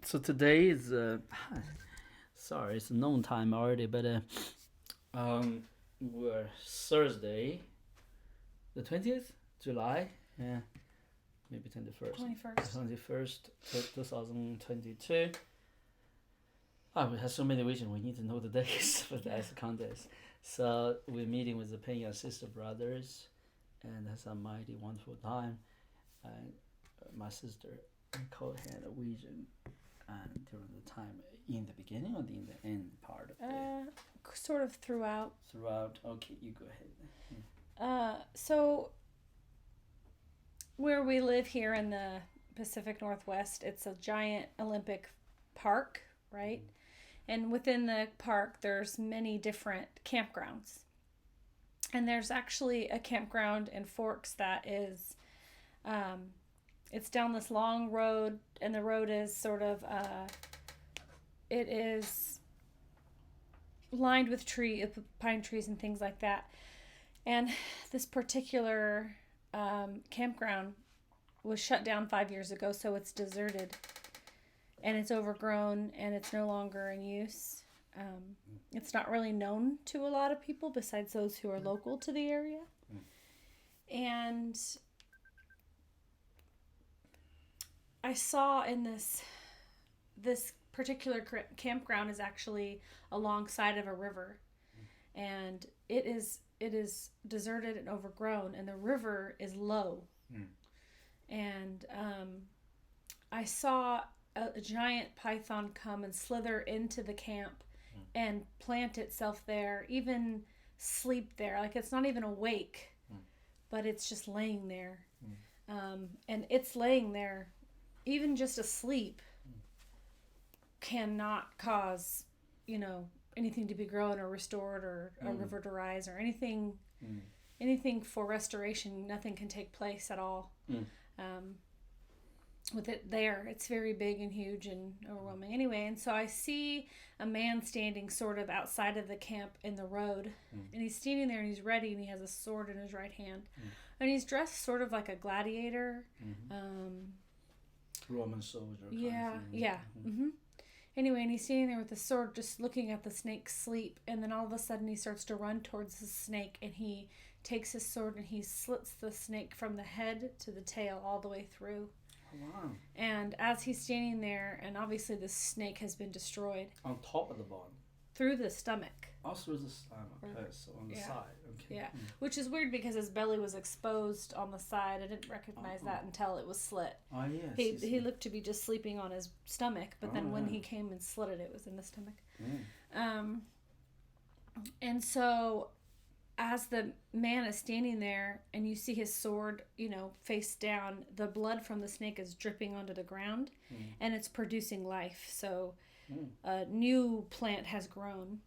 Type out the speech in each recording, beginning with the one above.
So today is sorry, it's noon time already, but um, we're Thursday, the 20th July, yeah, maybe 21st, 21st, 2022. We have so many visions. We need to know the days for the contest. So we're meeting with the Pena sister brothers, and that's a mighty wonderful time. And my sister Nicole had a vision during the time in the beginning or in the end part of the Sort of throughout. Throughout. Okay, you go ahead. So where we live here in the Pacific Northwest, it's a giant Olympic park, right? And within the park, there's many different campgrounds. And there's actually a campground in Forks that is, it's down this long road, and the road is sort of, it is lined with pine trees and things like that. And this particular campground was shut down 5 years ago, so it's deserted and it's overgrown and it's no longer in use. It's not really known to a lot of people besides those who are local to the area. And I saw in this particular campground is actually alongside of a river, and it is deserted and overgrown, and the river is low. And I saw a giant python come and slither into the camp and plant itself there, even sleep there. Like, it's not even awake, but it's just laying there. And it's laying there, even just asleep, cannot cause, anything to be grown or restored or a river to rise or anything for restoration. Nothing can take place at all. With it there, it's very big and huge and overwhelming. Anyway, and so I see a man standing sort of outside of the camp in the road, and he's standing there and he's ready, and he has a sword in his right hand, and he's dressed sort of like a gladiator. Roman soldier. Yeah. Anyway, and he's standing there with the sword, just looking at the snake sleep, and then all of a sudden he starts to run towards the snake, and he takes his sword and he slits the snake from the head to the tail all the way through. Wow. And as he's standing there, and obviously the snake has been destroyed. On top of the body? Through the stomach. Oh, through the stomach. Okay, so on the side. Okay. Yeah, which is weird because his belly was exposed on the side. I didn't recognize that until it was slit. Oh, yes. He looked to be just sleeping on his stomach, but then when he came and slit it, it was in the stomach. And so as the man is standing there and you see his sword, face down, the blood from the snake is dripping onto the ground, and it's producing life. So a new plant has grown.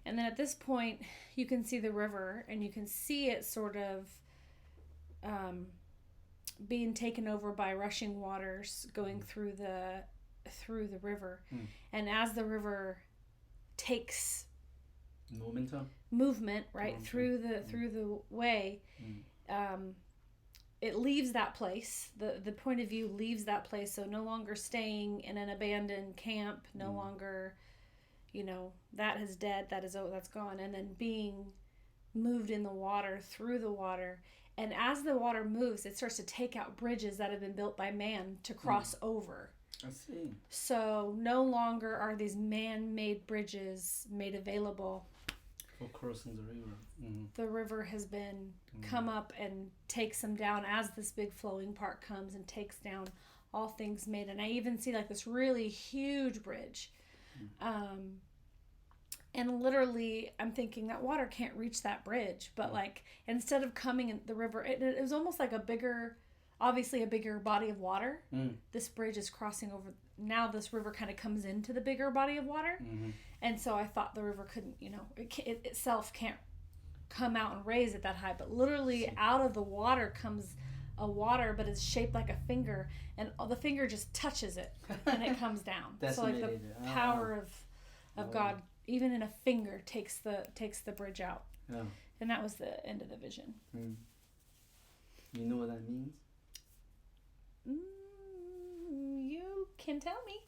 And then at this point, you can see the river, and you can see it sort of being taken over by rushing waters going through the river. And as the river takes movement right through the way, it leaves that place. The point of view leaves that place, so no longer staying in an abandoned camp, no longer, that is dead, that's gone, and then being moved in the water, through the water. And as the water moves, it starts to take out bridges that have been built by man to cross over. I see. So no longer are these man-made bridges made available for crossing the river. The river has been come up and takes them down as this big flowing part comes and takes down all things made. And I even see like this really huge bridge. And literally I'm thinking that water can't reach that bridge, but like instead of coming in the river, it was almost like a bigger body of water. This bridge is crossing over. Now this river kind of comes into the bigger body of water. And so I thought the river couldn't, it itself can't come out and raise it that high, but literally out of the water comes a water, but it's shaped like a finger, and the finger just touches it and it comes down. So like the power of God, even in a finger, takes the bridge out. And that was the end of the vision. You know what that means? You can tell me.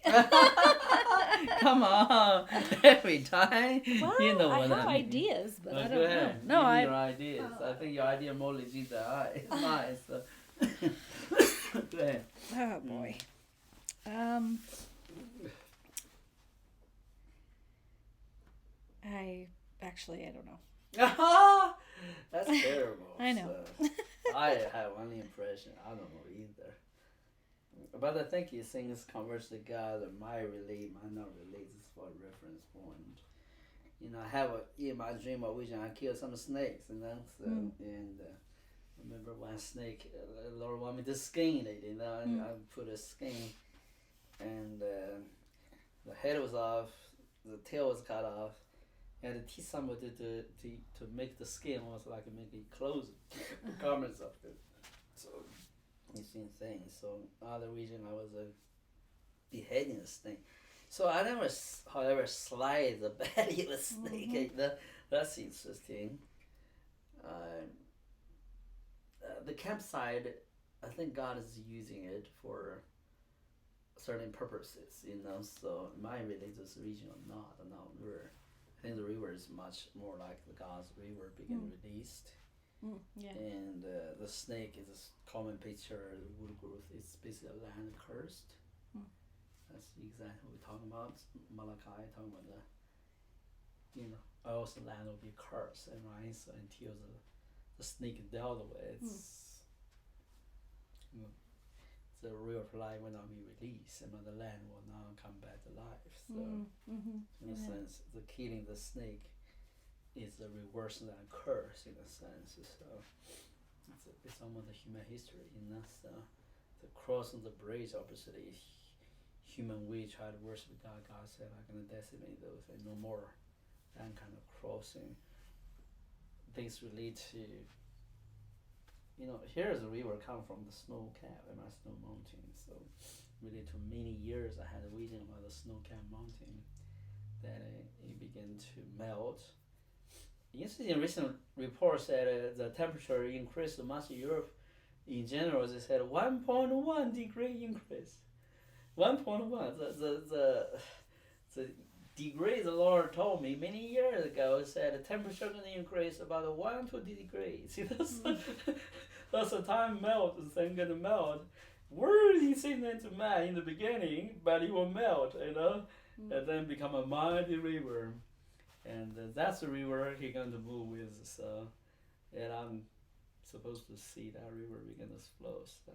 Come on, every time. Well, You know I what have I mean. ideas, but I Go don't ahead. know. No, Give me I. your ideas. I think your idea more legit than mine. So. Go ahead. Oh boy. I don't know. That's terrible. I know. So, I have one impression. I don't know either. But I think you things converse together. Might relate, might not relate. This is for a reference point. You know, I have in my dream or vision, I kill some snakes, and then remember one snake, Lord wanted me to skin it, you know, and I put a skin, and the head was off, the tail was cut off. I had to teach somebody to make the skin was like making clothes, garments of it. So it's insane. So other region I was beheading a snake. So I never, however, slide the belly of a snake. That's interesting. The campsite, I think God is using it for certain purposes, you know. So my religious region or not, I'm not sure. I think the river is much more like the God's river being released. Yeah. And the snake is a common picture. The wood growth is basically a land cursed. That's exactly what we're talking about. Malachi talking about also land will be cursed, and right. So until the snake is dealt with, the river of life will not be released, and the land will not come back to life. So, in a sense, the killing the snake is the reversal and curse in a sense. So it's almost a human history, you know. So the crossing the bridge, obviously, human we try to worship God. God said, "I'm gonna decimate those, and no more." That kind of crossing. Things relate to. You know, here's the river come from the snow cap and my snow mountain. So, really, to many years, I had a vision about the snow cap mountain that it began to melt. Interesting, recent report said the temperature increased so much in Europe. In general, they said 1.1 degree increase. 1.1. The degree the Lord told me many years ago said the temperature going to increase about 1 to 2 degrees. See, that's the time melt, the thing going to melt. Where he seen into man in the beginning, but it will melt, you know, and then become a mighty river. And that's the river he going to move with. So, and I'm supposed to see that river begin to flow. So.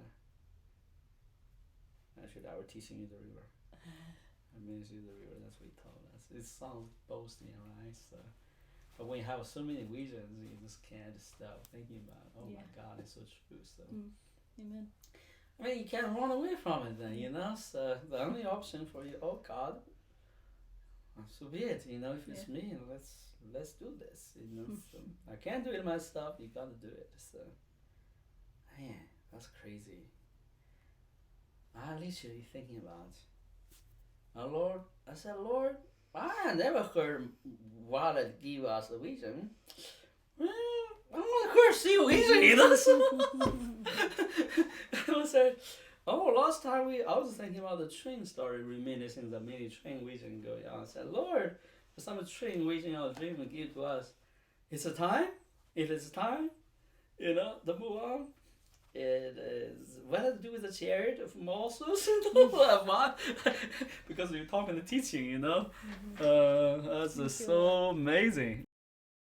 Actually, our teaching is the river. I mean, it's the river. That's what he told us. It sounds boasting, right? So, but when you have so many visions, you just can't stop thinking about, my God, it's so true. So, Amen. I mean, you can't run away from it then, you know. So the only option for you, God, so be it. You know, if it's me, let's do this. You know, so I can't do it myself. You got to do it. So, man, that's crazy. I literally thinking about. Lord, I said, Lord, I never heard God give us a vision. I'm not going to see a vision either. I said, last time I was thinking about the train story, reminiscing the many train vision going on. I said, Lord, there's some train vision or dream you give to us. It's a time. It is time, you know, to move on. It is what to do with the chariot of Moses, because we're talking the teaching, you know. That's so amazing.